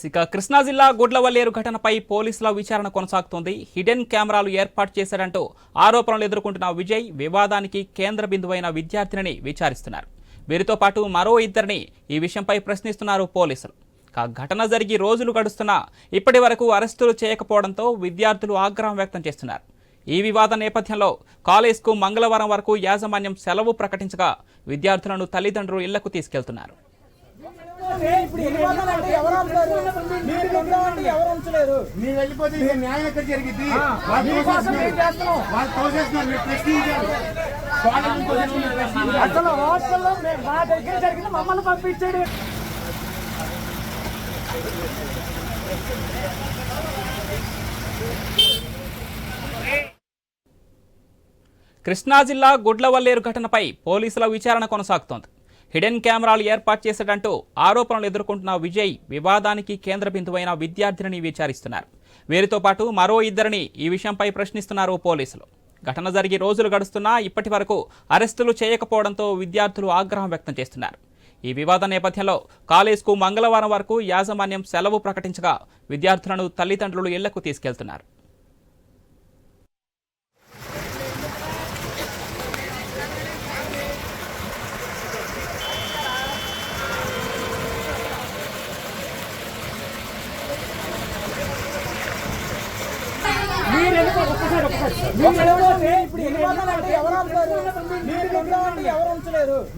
ఇక కృష్ణా జిల్లా గుడ్లవల్లేరు ఘటనపై పోలీసుల విచారణ కొనసాగుతోంది. హిడెన్ కెమెరాలు ఏర్పాటు చేశారంటూ ఆరోపణలు ఎదుర్కొంటున్న విజయ్ వివాదానికి కేంద్ర బిందువైన విద్యార్థినిని విచారిస్తున్నారు. వీరితో పాటు మరో ఇద్దరిని ఈ విషయంపై ప్రశ్నిస్తున్నారు పోలీసులు. ఘటన జరిగి రోజులు గడుస్తున్నా ఇప్పటి వరకు అరెస్టులు చేయకపోవడంతో విద్యార్థులు ఆగ్రహం వ్యక్తం చేస్తున్నారు. ఈ వివాద నేపథ్యంలో కాలేజ్కు మంగళవారం వరకు యాజమాన్యం సెలవు ప్రకటించగా విద్యార్థులను తల్లిదండ్రులు ఇళ్లకు తీసుకెళ్తున్నారు. కృష్ణా జిల్లా గుడ్లవల్లేరు ఘటనపై పోలీసుల విచారణ కొనసాగుతోంది. హిడెన్ కెమెరాలు ఏర్పాటు చేశాడంటూ ఆరోపణలు ఎదుర్కొంటున్న విజయ్ వివాదానికి కేంద్ర బిందువైన విద్యార్థినిని విచారిస్తున్నారు. వీరితో పాటు మరో ఇద్దరిని ఈ విషయంపై ప్రశ్నిస్తున్నారు పోలీసులు. ఘటన జరిగి రోజులు గడుస్తున్నా ఇప్పటి వరకు అరెస్టులు చేయకపోవడంతో విద్యార్థులు ఆగ్రహం వ్యక్తం చేస్తున్నారు. ఈ వివాద నేపథ్యంలో కాలేజ్కు మంగళవారం వరకు యాజమాన్యం సెలవు ప్రకటించగా విద్యార్థులను తల్లిదండ్రులు ఇళ్లకు తీసుకెళ్తున్నారు.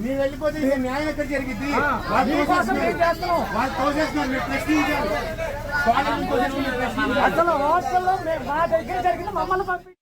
మీరు వెళ్ళిపోతే న్యాయం ఎక్కడ జరిగింది? వాళ్ళు